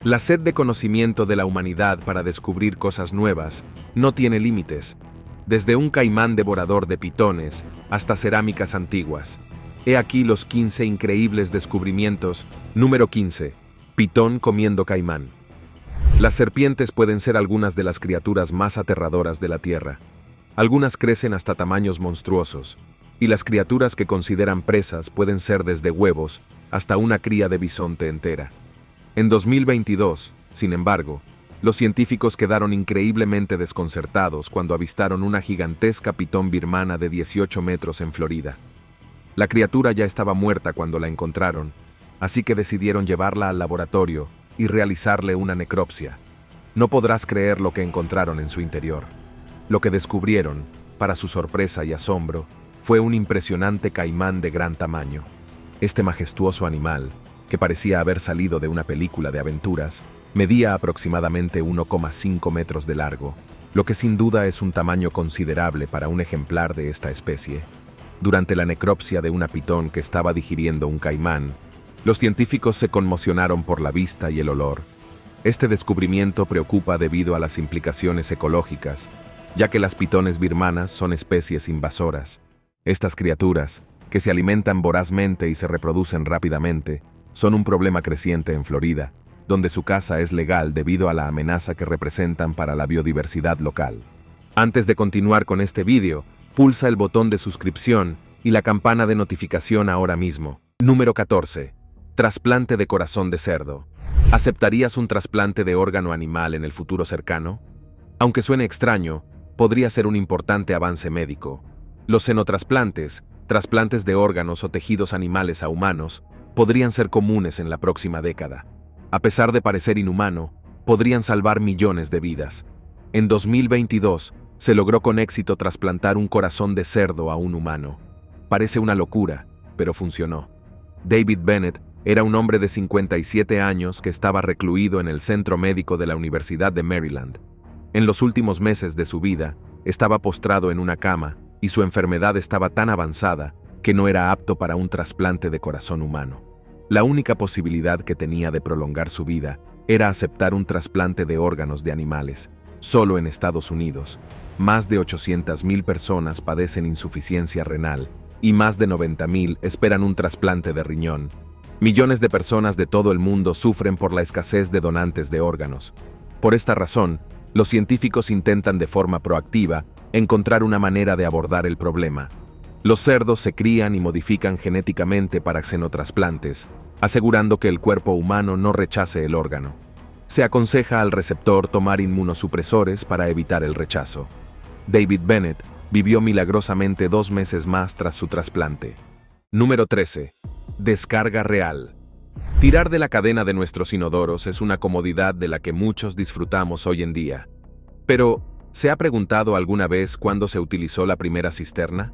La sed de conocimiento de la humanidad para descubrir cosas nuevas no tiene límites, desde un caimán devorador de pitones hasta cerámicas antiguas. He aquí los 15 increíbles descubrimientos. Número 15. Pitón comiendo caimán. Las serpientes pueden ser algunas de las criaturas más aterradoras de la Tierra. Algunas crecen hasta tamaños monstruosos, y las criaturas que consideran presas pueden ser desde huevos hasta una cría de bisonte entera. En 2022, sin embargo, los científicos quedaron increíblemente desconcertados cuando avistaron una gigantesca pitón birmana de 18 metros en Florida. La criatura ya estaba muerta cuando la encontraron, así que decidieron llevarla al laboratorio y realizarle una necropsia. No podrás creer lo que encontraron en su interior. Lo que descubrieron, para su sorpresa y asombro, fue un impresionante caimán de gran tamaño. Este majestuoso animal, que parecía haber salido de una película de aventuras, medía aproximadamente 1,5 metros de largo, lo que sin duda es un tamaño considerable para un ejemplar de esta especie. Durante la necropsia de una pitón que estaba digiriendo un caimán, los científicos se conmocionaron por la vista y el olor. Este descubrimiento preocupa debido a las implicaciones ecológicas, ya que las pitones birmanas son especies invasoras. Estas criaturas, que se alimentan vorazmente y se reproducen rápidamente, son un problema creciente en Florida, donde su caza es legal debido a la amenaza que representan para la biodiversidad local. Antes de continuar con este vídeo, pulsa el botón de suscripción y la campana de notificación ahora mismo. Número 14. Trasplante de corazón de cerdo. ¿Aceptarías un trasplante de órgano animal en el futuro cercano? Aunque suene extraño, podría ser un importante avance médico. Los xenotrasplantes, trasplantes de órganos o tejidos animales a humanos, podrían ser comunes en la próxima década. A pesar de parecer inhumano, podrían salvar millones de vidas. En 2022, se logró con éxito trasplantar un corazón de cerdo a un humano. Parece una locura, pero funcionó. David Bennett era un hombre de 57 años que estaba recluido en el centro médico de la Universidad de Maryland. En los últimos meses de su vida, estaba postrado en una cama y su enfermedad estaba tan avanzada que no era apto para un trasplante de corazón humano. La única posibilidad que tenía de prolongar su vida era aceptar un trasplante de órganos de animales. Solo en Estados Unidos, más de 800,000 personas padecen insuficiencia renal y más de 90,000 esperan un trasplante de riñón. Millones de personas de todo el mundo sufren por la escasez de donantes de órganos. Por esta razón, los científicos intentan de forma proactiva encontrar una manera de abordar el problema. Los cerdos se crían y modifican genéticamente para xenotrasplantes, asegurando que el cuerpo humano no rechace el órgano. Se aconseja al receptor tomar inmunosupresores para evitar el rechazo. David Bennett vivió milagrosamente 2 meses más tras su trasplante. Número 13. Descarga real. Tirar de la cadena de nuestros inodoros es una comodidad de la que muchos disfrutamos hoy en día. Pero, ¿se ha preguntado alguna vez cuándo se utilizó la primera cisterna?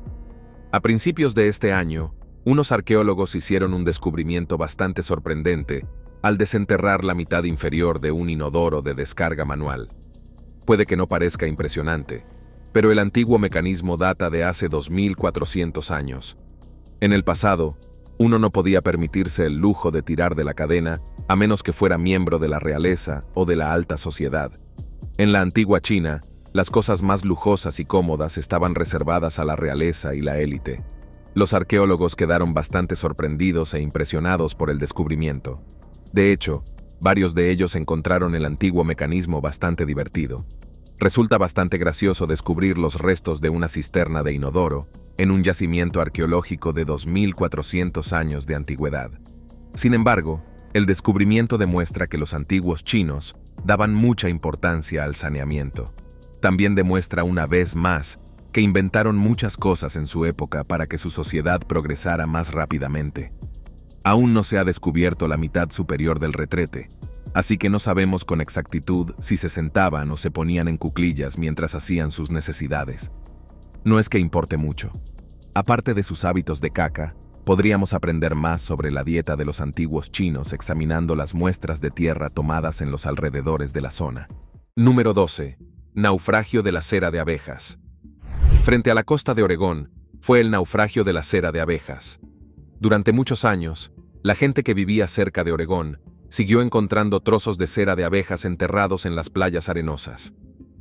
A principios de este año, unos arqueólogos hicieron un descubrimiento bastante sorprendente al desenterrar la mitad inferior de un inodoro de descarga manual. Puede que no parezca impresionante, pero el antiguo mecanismo data de hace 2400 años. En el pasado, uno no podía permitirse el lujo de tirar de la cadena a menos que fuera miembro de la realeza o de la alta sociedad. En la antigua China, las cosas más lujosas y cómodas estaban reservadas a la realeza y la élite. Los arqueólogos quedaron bastante sorprendidos e impresionados por el descubrimiento. De hecho, varios de ellos encontraron el antiguo mecanismo bastante divertido. Resulta bastante gracioso descubrir los restos de una cisterna de inodoro en un yacimiento arqueológico de 2400 años de antigüedad. Sin embargo, el descubrimiento demuestra que los antiguos chinos daban mucha importancia al saneamiento. También demuestra una vez más que inventaron muchas cosas en su época para que su sociedad progresara más rápidamente. Aún no se ha descubierto la mitad superior del retrete, así que no sabemos con exactitud si se sentaban o se ponían en cuclillas mientras hacían sus necesidades. No es que importe mucho. Aparte de sus hábitos de caca, podríamos aprender más sobre la dieta de los antiguos chinos examinando las muestras de tierra tomadas en los alrededores de la zona. Número 12. Naufragio de la cera de abejas. Frente a la costa de Oregón, fue el naufragio de la cera de abejas. Durante muchos años, la gente que vivía cerca de Oregón Siguió encontrando trozos de cera de abejas enterrados en las playas arenosas.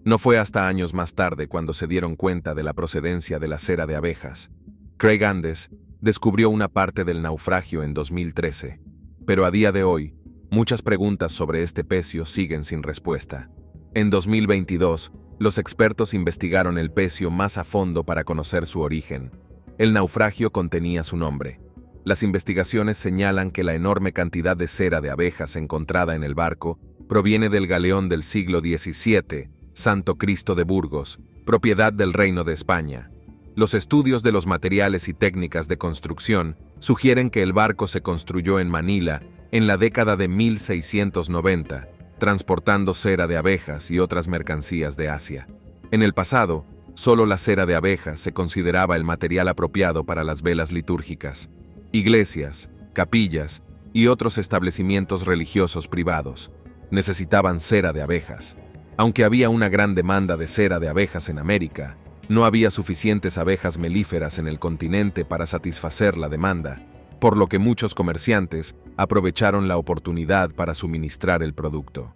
No fue hasta años más tarde cuando se dieron cuenta de la procedencia de la cera de abejas. Craig Andes descubrió una parte del naufragio en 2013, pero a día de hoy, muchas preguntas sobre este pecio siguen sin respuesta. En 2022, los expertos investigaron el pecio más a fondo para conocer su origen. El naufragio contenía su nombre. Las investigaciones señalan que la enorme cantidad de cera de abejas encontrada en el barco proviene del galeón del siglo XVII, Santo Cristo de Burgos, propiedad del Reino de España. Los estudios de los materiales y técnicas de construcción sugieren que el barco se construyó en Manila en la década de 1690, transportando cera de abejas y otras mercancías de Asia. En el pasado, solo la cera de abejas se consideraba el material apropiado para las velas litúrgicas. Iglesias, capillas y otros establecimientos religiosos privados necesitaban cera de abejas. Aunque había una gran demanda de cera de abejas en América, no había suficientes abejas melíferas en el continente para satisfacer la demanda, por lo que muchos comerciantes aprovecharon la oportunidad para suministrar el producto.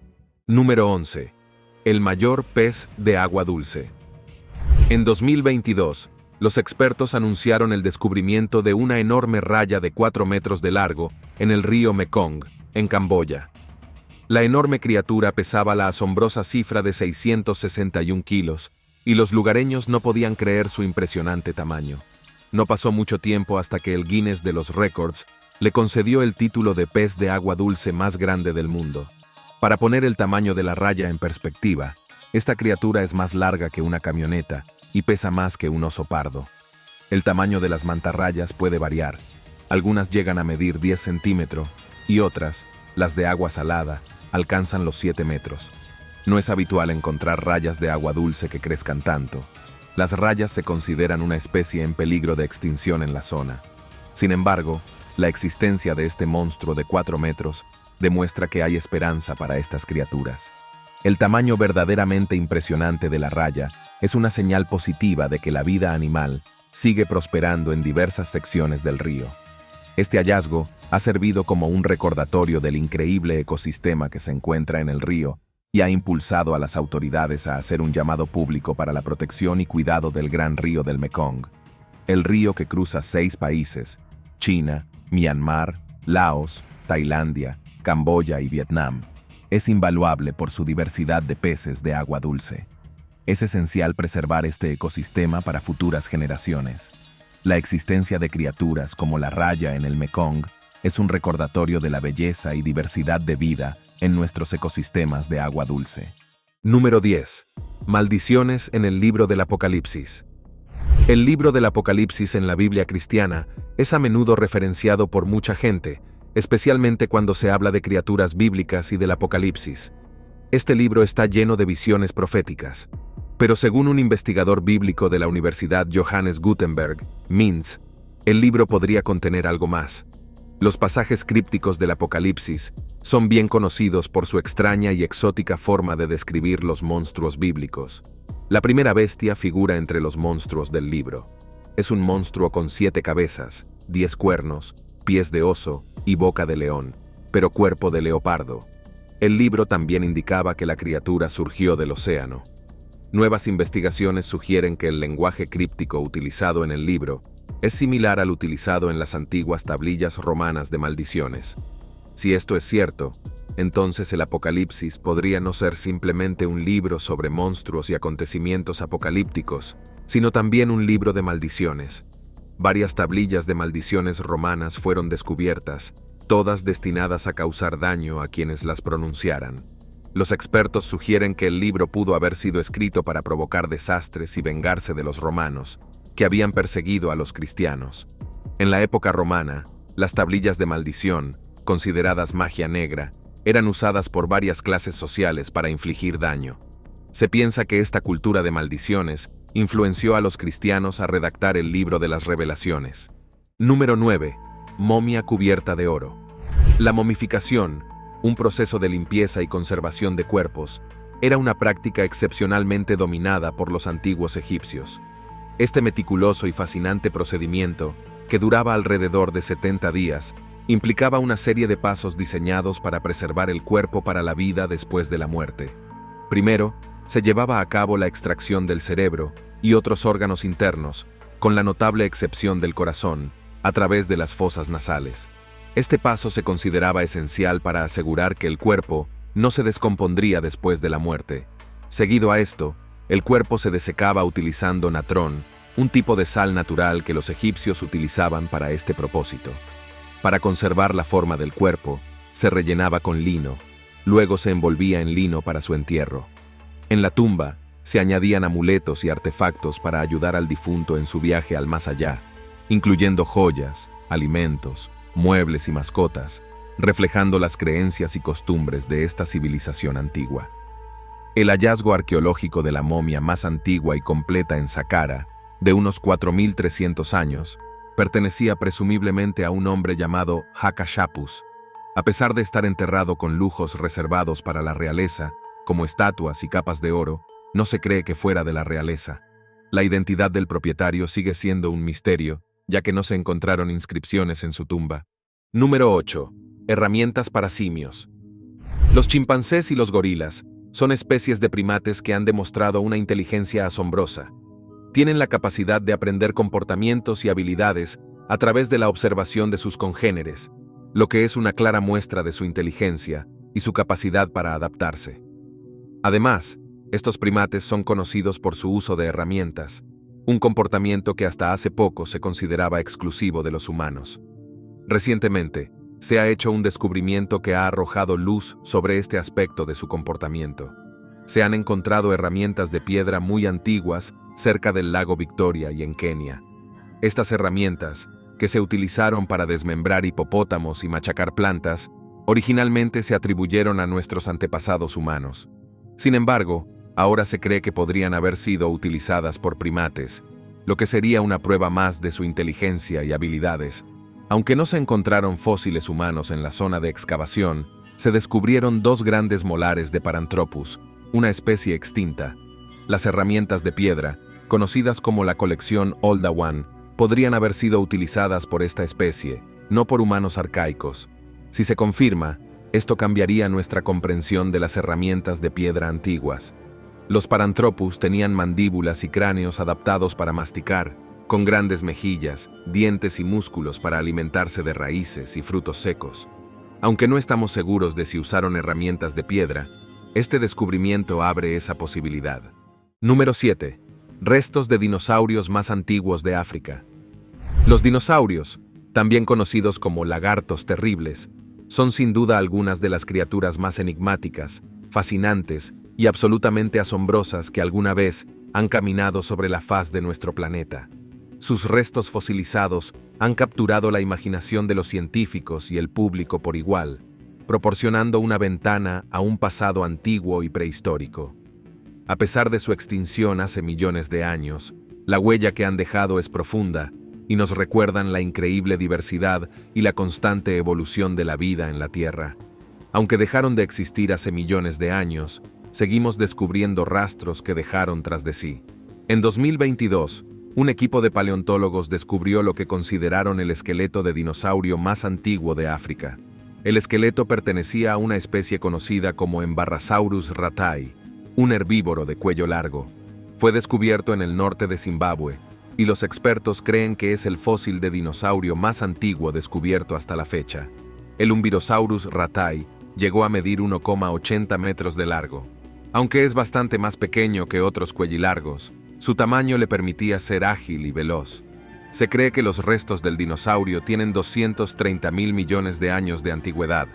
Número 11. El mayor pez de agua dulce. En 2022, los expertos anunciaron el descubrimiento de una enorme raya de 4 metros de largo en el río Mekong, en Camboya. La enorme criatura pesaba la asombrosa cifra de 661 kilos, y los lugareños no podían creer su impresionante tamaño. No pasó mucho tiempo hasta que el Guinness de los Récords le concedió el título de pez de agua dulce más grande del mundo. Para poner el tamaño de la raya en perspectiva, esta criatura es más larga que una camioneta y pesa más que un oso pardo. El tamaño de las mantarrayas puede variar. Algunas llegan a medir 10 centímetros y otras, las de agua salada, alcanzan los 7 metros. No es habitual encontrar rayas de agua dulce que crezcan tanto. Las rayas se consideran una especie en peligro de extinción en la zona. Sin embargo, la existencia de este monstruo de 4 metros demuestra que hay esperanza para estas criaturas. El tamaño verdaderamente impresionante de la raya es una señal positiva de que la vida animal sigue prosperando en diversas secciones del río. Este hallazgo ha servido como un recordatorio del increíble ecosistema que se encuentra en el río y ha impulsado a las autoridades a hacer un llamado público para la protección y cuidado del gran río del Mekong. El río que cruza 6 países, China, Myanmar, Laos, Tailandia, Camboya y Vietnam, es invaluable por su diversidad de peces de agua dulce. Es esencial preservar este ecosistema para futuras generaciones. La existencia de criaturas como la raya en el Mekong es un recordatorio de la belleza y diversidad de vida en nuestros ecosistemas de agua dulce. Número 10. Maldiciones en el libro del Apocalipsis. El libro del Apocalipsis en la Biblia cristiana es a menudo referenciado por mucha gente, especialmente cuando se habla de criaturas bíblicas y del Apocalipsis. Este libro está lleno de visiones proféticas. Pero según un investigador bíblico de la Universidad Johannes Gutenberg, Mainz, el libro podría contener algo más. Los pasajes crípticos del Apocalipsis son bien conocidos por su extraña y exótica forma de describir los monstruos bíblicos. La primera bestia figura entre los monstruos del libro. Es un monstruo con 7 cabezas, 10 cuernos, pies de oso y boca de león, pero cuerpo de leopardo. El libro también indicaba que la criatura surgió del océano. Nuevas investigaciones sugieren que el lenguaje críptico utilizado en el libro es similar al utilizado en las antiguas tablillas romanas de maldiciones. Si esto es cierto, entonces el Apocalipsis podría no ser simplemente un libro sobre monstruos y acontecimientos apocalípticos, sino también un libro de maldiciones. Varias tablillas de maldiciones romanas fueron descubiertas, todas destinadas a causar daño a quienes las pronunciaran. Los expertos sugieren que el libro pudo haber sido escrito para provocar desastres y vengarse de los romanos, que habían perseguido a los cristianos. En la época romana, las tablillas de maldición, consideradas magia negra, eran usadas por varias clases sociales para infligir daño. Se piensa que esta cultura de maldiciones influenció a los cristianos a redactar el libro de las Revelaciones. Número 9. Momia cubierta de oro. La momificación, un proceso de limpieza y conservación de cuerpos, era una práctica excepcionalmente dominada por los antiguos egipcios. Este meticuloso y fascinante procedimiento, que duraba alrededor de 70 días, Implicaba una serie de pasos diseñados para preservar el cuerpo para la vida después de la muerte. Primero, se llevaba a cabo la extracción del cerebro y otros órganos internos, con la notable excepción del corazón, a través de las fosas nasales. Este paso se consideraba esencial para asegurar que el cuerpo no se descompondría después de la muerte. Seguido a esto, el cuerpo se desecaba utilizando natrón, un tipo de sal natural que los egipcios utilizaban para este propósito. Para conservar la forma del cuerpo, se rellenaba con lino, luego se envolvía en lino para su entierro. En la tumba, se añadían amuletos y artefactos para ayudar al difunto en su viaje al más allá, incluyendo joyas, alimentos, muebles y mascotas, reflejando las creencias y costumbres de esta civilización antigua. El hallazgo arqueológico de la momia más antigua y completa en Saqqara, de unos 4.300 años, pertenecía presumiblemente a un hombre llamado Hatshepsut. A pesar de estar enterrado con lujos reservados para la realeza, como estatuas y capas de oro, no se cree que fuera de la realeza. La identidad del propietario sigue siendo un misterio, ya que no se encontraron inscripciones en su tumba. Número 8. Herramientas para simios. Los chimpancés y los gorilas son especies de primates que han demostrado una inteligencia asombrosa. Tienen la capacidad de aprender comportamientos y habilidades a través de la observación de sus congéneres, lo que es una clara muestra de su inteligencia y su capacidad para adaptarse. Además, estos primates son conocidos por su uso de herramientas, un comportamiento que hasta hace poco se consideraba exclusivo de los humanos. Recientemente, se ha hecho un descubrimiento que ha arrojado luz sobre este aspecto de su comportamiento. Se han encontrado herramientas de piedra muy antiguas cerca del lago Victoria y en Kenia. Estas herramientas, que se utilizaron para desmembrar hipopótamos y machacar plantas, originalmente se atribuyeron a nuestros antepasados humanos. Sin embargo, ahora se cree que podrían haber sido utilizadas por primates, lo que sería una prueba más de su inteligencia y habilidades. Aunque no se encontraron fósiles humanos en la zona de excavación, se descubrieron dos grandes molares de Paranthropus, una especie extinta. Las herramientas de piedra, conocidas como la colección Oldowan, podrían haber sido utilizadas por esta especie, no por humanos arcaicos. Si se confirma, esto cambiaría nuestra comprensión de las herramientas de piedra antiguas. Los Paranthropus tenían mandíbulas y cráneos adaptados para masticar, con grandes mejillas, dientes y músculos para alimentarse de raíces y frutos secos. Aunque no estamos seguros de si usaron herramientas de piedra, este descubrimiento abre esa posibilidad. Número 7. Restos de dinosaurios más antiguos de África. Los dinosaurios, también conocidos como lagartos terribles, son sin duda algunas de las criaturas más enigmáticas, fascinantes y absolutamente asombrosas que alguna vez han caminado sobre la faz de nuestro planeta. Sus restos fosilizados han capturado la imaginación de los científicos y el público por igual, proporcionando una ventana a un pasado antiguo y prehistórico. A pesar de su extinción hace millones de años, la huella que han dejado es profunda y nos recuerdan la increíble diversidad y la constante evolución de la vida en la Tierra. Aunque dejaron de existir hace millones de años, seguimos descubriendo rastros que dejaron tras de sí. En 2022, un equipo de paleontólogos descubrió lo que consideraron el esqueleto de dinosaurio más antiguo de África. El esqueleto pertenecía a una especie conocida como Embarrasaurus ratai, un herbívoro de cuello largo. Fue descubierto en el norte de Zimbabue, y los expertos creen que es el fósil de dinosaurio más antiguo descubierto hasta la fecha. El Umbirosaurus ratai llegó a medir 1,80 metros de largo. Aunque es bastante más pequeño que otros cuellilargos, su tamaño le permitía ser ágil y veloz. Se cree que los restos del dinosaurio tienen 230.000 millones de años de antigüedad,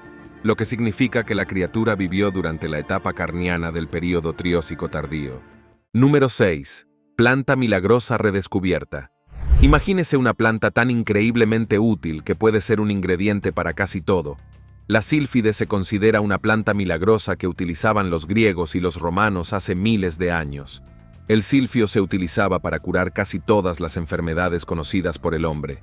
lo que significa que la criatura vivió durante la etapa carniana del período Triásico tardío. Número 6. Planta milagrosa redescubierta. Imagínese una planta tan increíblemente útil que puede ser un ingrediente para casi todo. La sílfide se considera una planta milagrosa que utilizaban los griegos y los romanos hace miles de años. El silfio se utilizaba para curar casi todas las enfermedades conocidas por el hombre.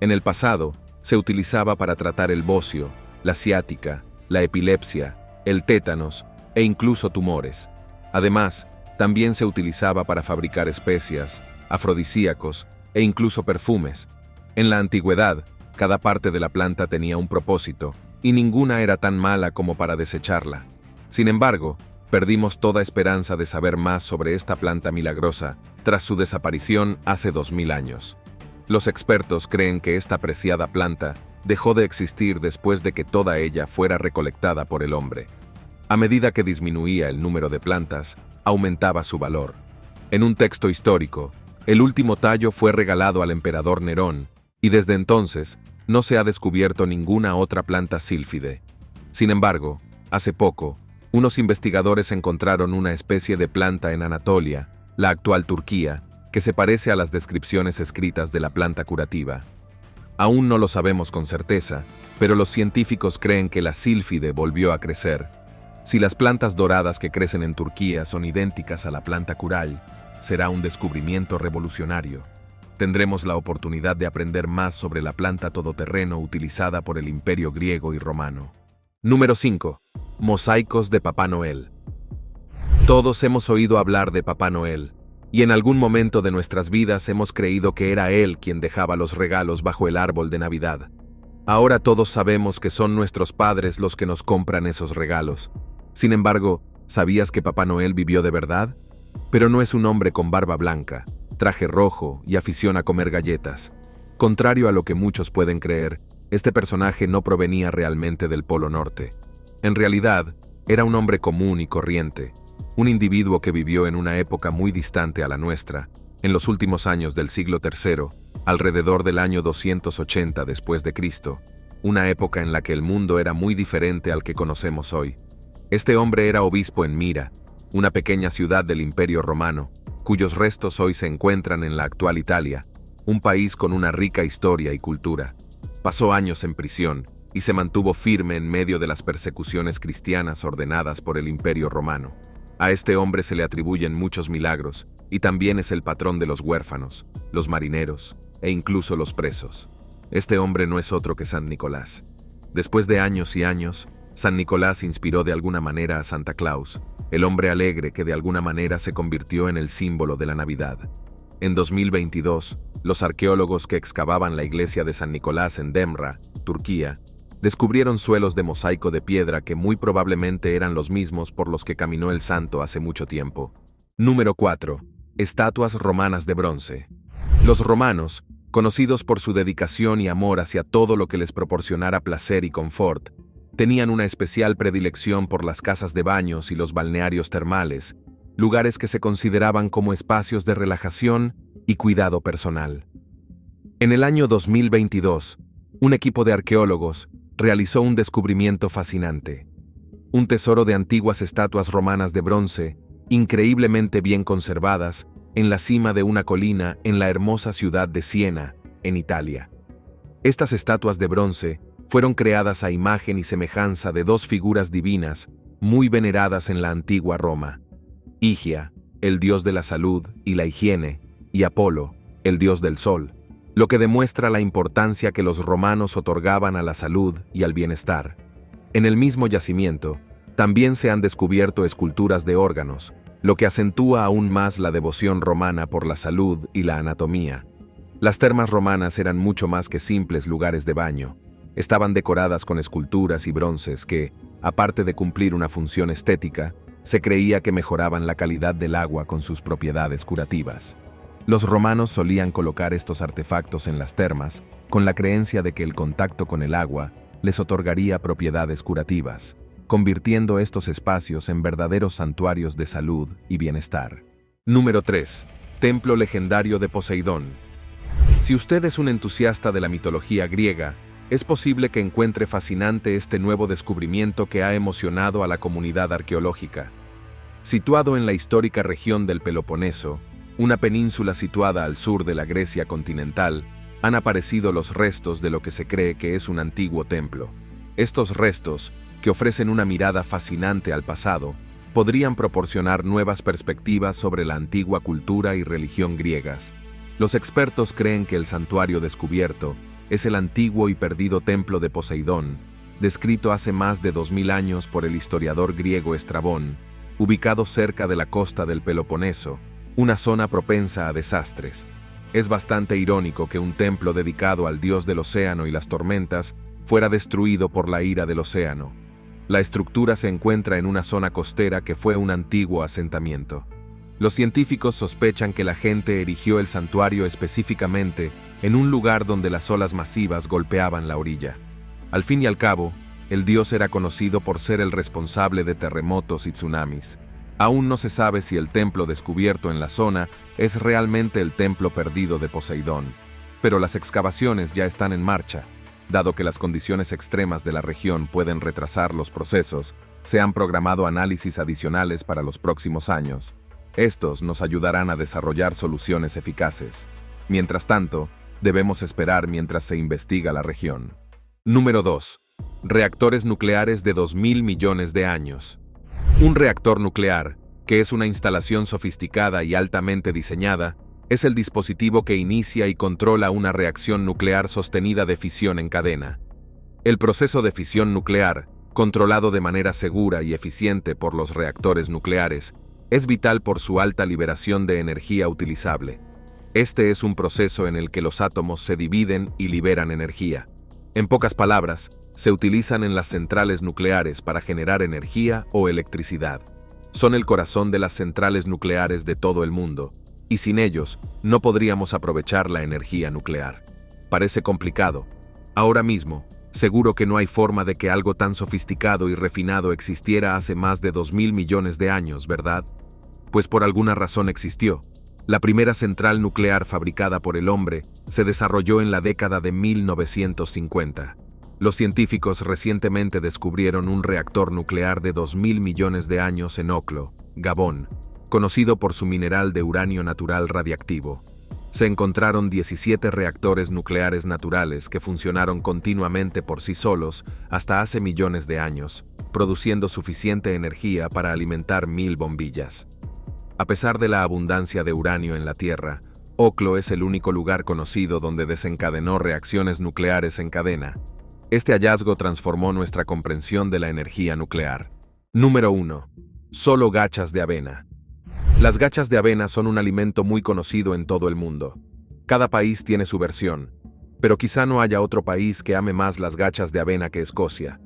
En el pasado, se utilizaba para tratar el bocio, la ciática, la epilepsia, el tétanos e incluso tumores. Además, también se utilizaba para fabricar especias, afrodisíacos e incluso perfumes. En la antigüedad, Cada parte de la planta tenía un propósito, y ninguna era tan mala como para desecharla. Sin embargo, perdimos toda esperanza de saber más sobre esta planta milagrosa tras su desaparición hace 2000 años. Los expertos creen que esta preciada planta dejó de existir después de que toda ella fuera recolectada por el hombre. A medida que disminuía el número de plantas, aumentaba su valor. En un texto histórico, el último tallo fue regalado al emperador Nerón, y desde entonces no se ha descubierto ninguna otra planta sílfide. Sin embargo, hace poco, unos investigadores encontraron una especie de planta en Anatolia, la actual Turquía, que se parece a las descripciones escritas de la planta curativa. Aún no lo sabemos con certeza, pero los científicos creen que la sílfide volvió a crecer. Si las plantas doradas que crecen en Turquía son idénticas a la planta cural, será un descubrimiento revolucionario. Tendremos la oportunidad de aprender más sobre la planta todoterreno utilizada por el Imperio griego y romano. Número 5. Mosaicos de Papá Noel. Todos hemos oído hablar de Papá Noel, y en algún momento de nuestras vidas hemos creído que era él quien dejaba los regalos bajo el árbol de Navidad. Ahora todos sabemos que son nuestros padres los que nos compran esos regalos. Sin embargo, ¿sabías que Papá Noel vivió de verdad? Pero no es un hombre con barba blanca, traje rojo y afición a comer galletas. Contrario a lo que muchos pueden creer, este personaje no provenía realmente del Polo Norte. En realidad, era un hombre común y corriente, un individuo que vivió en una época muy distante a la nuestra, en los últimos años del siglo III, alrededor del año 280 después de Cristo, una época en la que el mundo era muy diferente al que conocemos hoy. Este hombre era obispo en Mira, una pequeña ciudad del Imperio Romano, cuyos restos hoy se encuentran en la actual Italia, un país con una rica historia y cultura. Pasó años en prisión y se mantuvo firme en medio de las persecuciones cristianas ordenadas por el Imperio Romano. A este hombre se le atribuyen muchos milagros y también es el patrón de los huérfanos, los marineros e incluso los presos. Este hombre no es otro que San Nicolás. Después de años y años, San Nicolás inspiró de alguna manera a Santa Claus, el hombre alegre que de alguna manera se convirtió en el símbolo de la Navidad. En 2022, los arqueólogos que excavaban la iglesia de San Nicolás en Demra, Turquía, descubrieron suelos de mosaico de piedra que muy probablemente eran los mismos por los que caminó el santo hace mucho tiempo. Número 4. Estatuas romanas de bronce. Los romanos, conocidos por su dedicación y amor hacia todo lo que les proporcionara placer y confort, tenían una especial predilección por las casas de baños y los balnearios termales, lugares que se consideraban como espacios de relajación y cuidado personal. En el año 2022, un equipo de arqueólogos realizó un descubrimiento fascinante. Un tesoro de antiguas estatuas romanas de bronce, increíblemente bien conservadas, en la cima de una colina en la hermosa ciudad de Siena, en Italia. Estas estatuas de bronce fueron creadas a imagen y semejanza de dos figuras divinas muy veneradas en la antigua Roma: Higia, el dios de la salud y la higiene, y Apolo, el dios del sol, lo que demuestra la importancia que los romanos otorgaban a la salud y al bienestar. En el mismo yacimiento, también se han descubierto esculturas de órganos, lo que acentúa aún más la devoción romana por la salud y la anatomía. Las termas romanas eran mucho más que simples lugares de baño. Estaban decoradas con esculturas y bronces que, aparte de cumplir una función estética, se creía que mejoraban la calidad del agua con sus propiedades curativas. Los romanos solían colocar estos artefactos en las termas con la creencia de que el contacto con el agua les otorgaría propiedades curativas, convirtiendo estos espacios en verdaderos santuarios de salud y bienestar. Número 3. Templo legendario de Poseidón. Si usted es un entusiasta de la mitología griega, es posible que encuentre fascinante este nuevo descubrimiento que ha emocionado a la comunidad arqueológica. Situado en la histórica región del Peloponeso, una península situada al sur de la Grecia continental, han aparecido los restos de lo que se cree que es un antiguo templo. Estos restos, que ofrecen una mirada fascinante al pasado, podrían proporcionar nuevas perspectivas sobre la antigua cultura y religión griegas. Los expertos creen que el santuario descubierto es el antiguo y perdido templo de Poseidón, descrito hace más de 2000 años por el historiador griego Estrabón, ubicado cerca de la costa del Peloponeso, una zona propensa a desastres. Es bastante irónico que un templo dedicado al dios del océano y las tormentas fuera destruido por la ira del océano. La estructura se encuentra en una zona costera que fue un antiguo asentamiento. Los científicos sospechan que la gente erigió el santuario específicamente en un lugar donde las olas masivas golpeaban la orilla. Al fin y al cabo, el dios era conocido por ser el responsable de terremotos y tsunamis. Aún no se sabe si el templo descubierto en la zona es realmente el templo perdido de Poseidón, pero las excavaciones ya están en marcha. Dado que las condiciones extremas de la región pueden retrasar los procesos, se han programado análisis adicionales para los próximos años. Estos nos ayudarán a desarrollar soluciones eficaces. Mientras tanto, debemos esperar mientras se investiga la región. Número 2. Reactores nucleares de 2.000 millones de años. Un reactor nuclear, que es una instalación sofisticada y altamente diseñada, es el dispositivo que inicia y controla una reacción nuclear sostenida de fisión en cadena. El proceso de fisión nuclear, controlado de manera segura y eficiente por los reactores nucleares, es vital por su alta liberación de energía utilizable. Este es un proceso en el que los átomos se dividen y liberan energía. En pocas palabras, se utilizan en las centrales nucleares para generar energía o electricidad. Son el corazón de las centrales nucleares de todo el mundo, y sin ellos no podríamos aprovechar la energía nuclear. Parece complicado. Ahora mismo, seguro que no hay forma de que algo tan sofisticado y refinado existiera hace más de 2.000 millones de años, ¿verdad? Pues por alguna razón existió. La primera central nuclear fabricada por el hombre se desarrolló en la década de 1950. Los científicos recientemente descubrieron un reactor nuclear de 2.000 millones de años en Oklo, Gabón, conocido por su mineral de uranio natural radiactivo. Se encontraron 17 reactores nucleares naturales que funcionaron continuamente por sí solos hasta hace millones de años, produciendo suficiente energía para alimentar 1.000 bombillas. A pesar de la abundancia de uranio en la Tierra, Oklo es el único lugar conocido donde desencadenó reacciones nucleares en cadena. Este hallazgo transformó nuestra comprensión de la energía nuclear. Número 1. Solo gachas de avena. Las gachas de avena son un alimento muy conocido en todo el mundo. Cada país tiene su versión, pero quizá no haya otro país que ame más las gachas de avena que Escocia.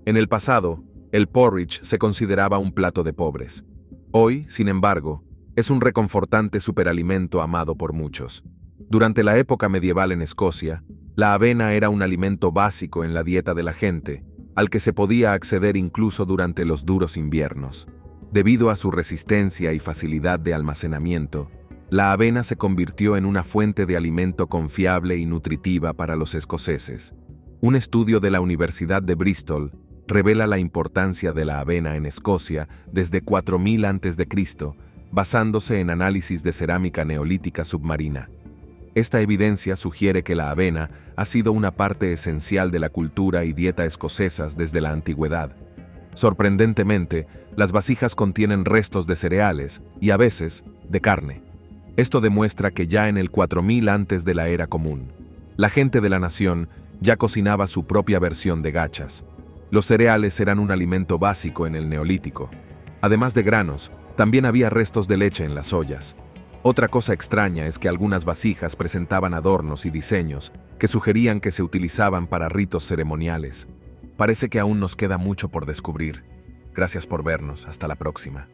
En el pasado, el porridge se consideraba un plato de pobres. Hoy, sin embargo, es un reconfortante superalimento amado por muchos. Durante la época medieval en Escocia, la avena era un alimento básico en la dieta de la gente, al que se podía acceder incluso durante los duros inviernos. Debido a su resistencia y facilidad de almacenamiento, la avena se convirtió en una fuente de alimento confiable y nutritiva para los escoceses. Un estudio de la Universidad de Bristol revela la importancia de la avena en Escocia desde 4000 a.C., basándose en análisis de cerámica neolítica submarina. Esta evidencia sugiere que la avena ha sido una parte esencial de la cultura y dieta escocesas desde la antigüedad. Sorprendentemente, las vasijas contienen restos de cereales y, a veces, de carne. Esto demuestra que ya en el 4000 antes de la era común, la gente de la nación ya cocinaba su propia versión de gachas. Los cereales eran un alimento básico en el Neolítico. Además de granos, también había restos de leche en las ollas. Otra cosa extraña es que algunas vasijas presentaban adornos y diseños que sugerían que se utilizaban para ritos ceremoniales. Parece que aún nos queda mucho por descubrir. Gracias por vernos. Hasta la próxima.